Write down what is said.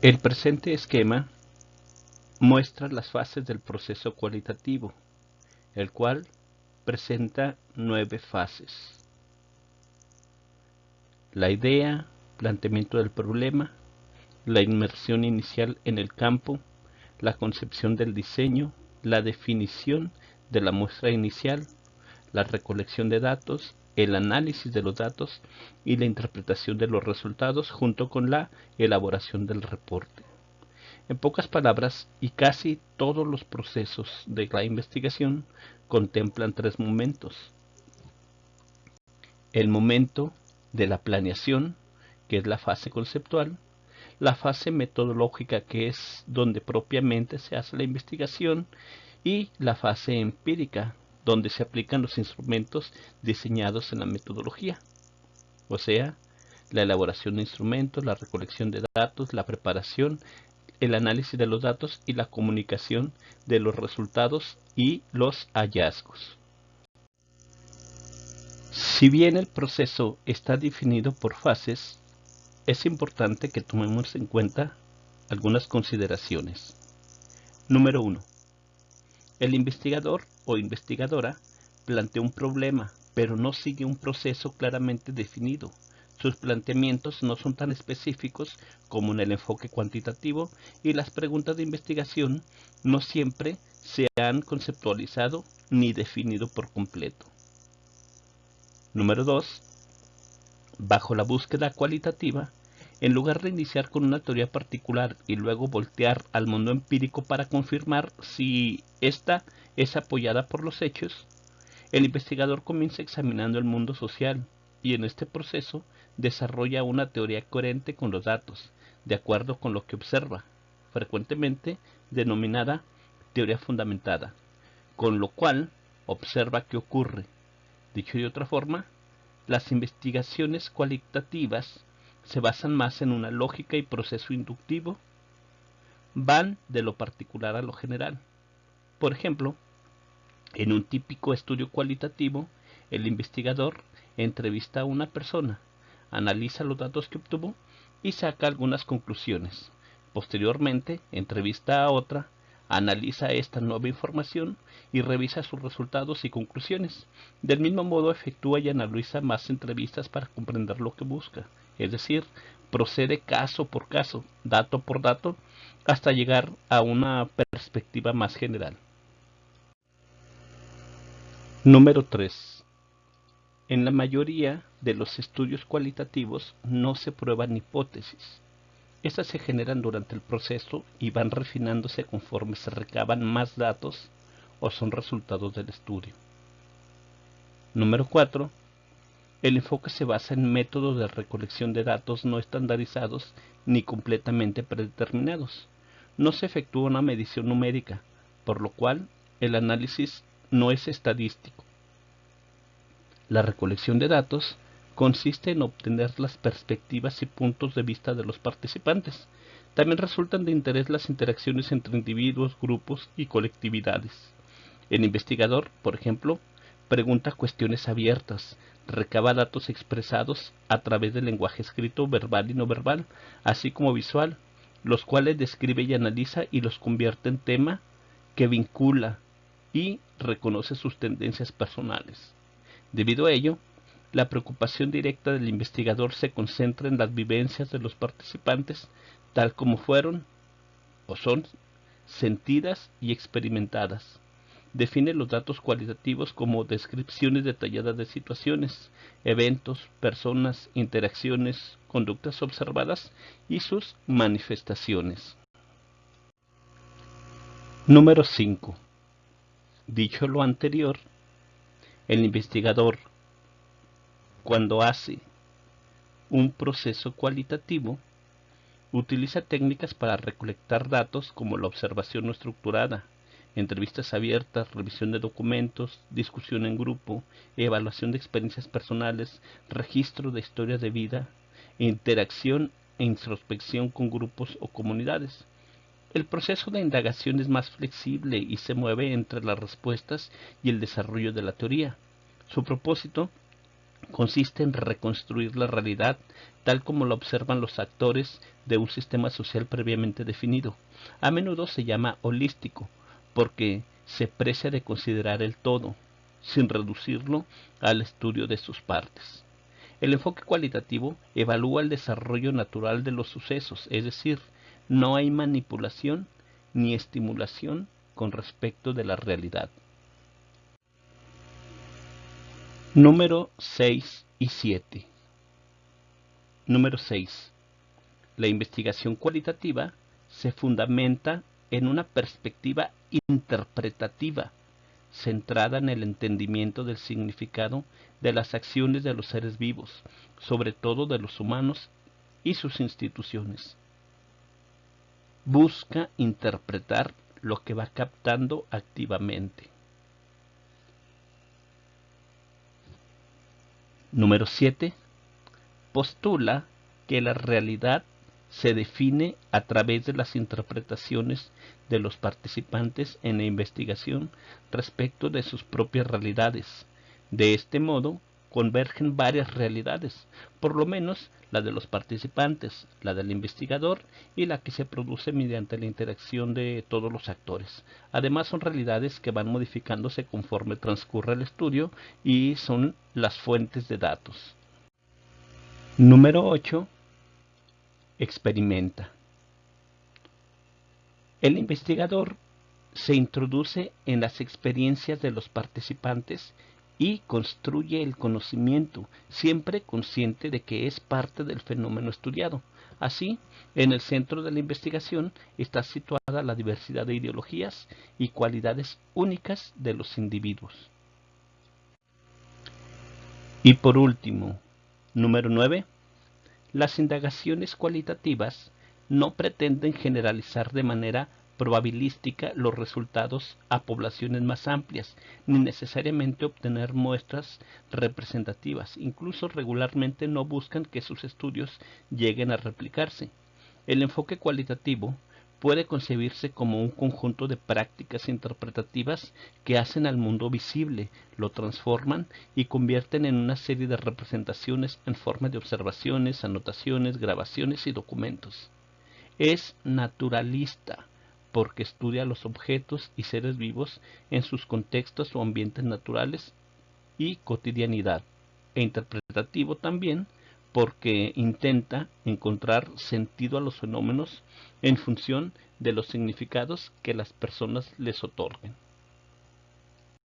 El presente esquema muestra las fases del proceso cualitativo, el cual presenta 9 fases. La idea, planteamiento del problema, la inmersión inicial en el campo, la concepción del diseño, la definición de la muestra inicial, la recolección de datos, el análisis de los datos y la interpretación de los resultados junto con la elaboración del reporte. En pocas palabras, y casi todos los procesos de la investigación contemplan 3 momentos. El momento de la planeación, que es la fase conceptual, la fase metodológica, que es donde propiamente se hace la investigación, y la fase empírica, donde se aplican los instrumentos diseñados en la metodología, o sea, la elaboración de instrumentos, la recolección de datos, la preparación, el análisis de los datos y la comunicación de los resultados y los hallazgos. Si bien el proceso está definido por fases, es importante que tomemos en cuenta algunas consideraciones. Número 1. El investigador o investigadora plantea un problema, pero no sigue un proceso claramente definido. Sus planteamientos no son tan específicos como en el enfoque cuantitativo y las preguntas de investigación no siempre se han conceptualizado ni definido por completo. Número 2. Bajo la búsqueda cualitativa, en lugar de iniciar con una teoría particular y luego voltear al mundo empírico para confirmar si ésta es apoyada por los hechos, el investigador comienza examinando el mundo social y en este proceso desarrolla una teoría coherente con los datos, de acuerdo con lo que observa, frecuentemente denominada teoría fundamentada, con lo cual observa qué ocurre. Dicho de otra forma, las investigaciones cualitativas se basan más en una lógica y proceso inductivo, van de lo particular a lo general. Por ejemplo, en un típico estudio cualitativo, el investigador entrevista a una persona, analiza los datos que obtuvo y saca algunas conclusiones. Posteriormente, entrevista a otra, analiza esta nueva información y revisa sus resultados y conclusiones. Del mismo modo, efectúa y analiza más entrevistas para comprender lo que busca, es decir, procede caso por caso, dato por dato, hasta llegar a una perspectiva más general. Número 3. En la mayoría de los estudios cualitativos no se prueban hipótesis. Estas se generan durante el proceso y van refinándose conforme se recaban más datos o son resultados del estudio. Número 4. El enfoque se basa en métodos de recolección de datos no estandarizados ni completamente predeterminados. No se efectúa una medición numérica, por lo cual el análisis no es estadístico. La recolección de datos consiste en obtener las perspectivas y puntos de vista de los participantes. También resultan de interés las interacciones entre individuos, grupos y colectividades. El investigador, por ejemplo, pregunta cuestiones abiertas, recaba datos expresados a través del lenguaje escrito, verbal y no verbal, así como visual, los cuales describe y analiza y los convierte en tema que vincula y reconoce sus tendencias personales. Debido a ello, la preocupación directa del investigador se concentra en las vivencias de los participantes, tal como fueron o son sentidas y experimentadas. Define los datos cualitativos como descripciones detalladas de situaciones, eventos, personas, interacciones, conductas observadas y sus manifestaciones. Número 5. Dicho lo anterior, el investigador, cuando hace un proceso cualitativo, utiliza técnicas para recolectar datos como la observación no estructurada, entrevistas abiertas, revisión de documentos, discusión en grupo, evaluación de experiencias personales, registro de historias de vida, interacción e introspección con grupos o comunidades. El proceso de indagación es más flexible y se mueve entre las respuestas y el desarrollo de la teoría. Su propósito Consiste en reconstruir la realidad tal como la observan los actores de un sistema social previamente definido. A menudo se llama holístico, porque se precia de considerar el todo, sin reducirlo al estudio de sus partes. El enfoque cualitativo evalúa el desarrollo natural de los sucesos, es decir, no hay manipulación ni estimulación con respecto de la realidad. Número 6 y 7. Número 6. La investigación cualitativa se fundamenta en una perspectiva interpretativa, centrada en el entendimiento del significado de las acciones de los seres vivos, sobre todo de los humanos y sus instituciones. Busca interpretar lo que va captando activamente. Número 7. Postula que la realidad se define a través de las interpretaciones de los participantes en la investigación respecto de sus propias realidades. De este modo, convergen varias realidades, por lo menos la de los participantes, la del investigador y la que se produce mediante la interacción de todos los actores. Además, son realidades que van modificándose conforme transcurre el estudio y son las fuentes de datos. Número 8. Experimenta. El investigador se introduce en las experiencias de los participantes y construye el conocimiento, siempre consciente de que es parte del fenómeno estudiado. Así, en el centro de la investigación está situada la diversidad de ideologías y cualidades únicas de los individuos. Y por último, número 9. Las indagaciones cualitativas no pretenden generalizar de manera probabilística los resultados a poblaciones más amplias, ni necesariamente obtener muestras representativas. Incluso regularmente no buscan que sus estudios lleguen a replicarse. El enfoque cualitativo puede concebirse como un conjunto de prácticas interpretativas que hacen al mundo visible, lo transforman y convierten en una serie de representaciones en forma de observaciones, anotaciones, grabaciones y documentos. Es naturalista porque estudia los objetos y seres vivos en sus contextos o ambientes naturales y cotidianidad, e interpretativo también porque intenta encontrar sentido a los fenómenos en función de los significados que las personas les otorguen.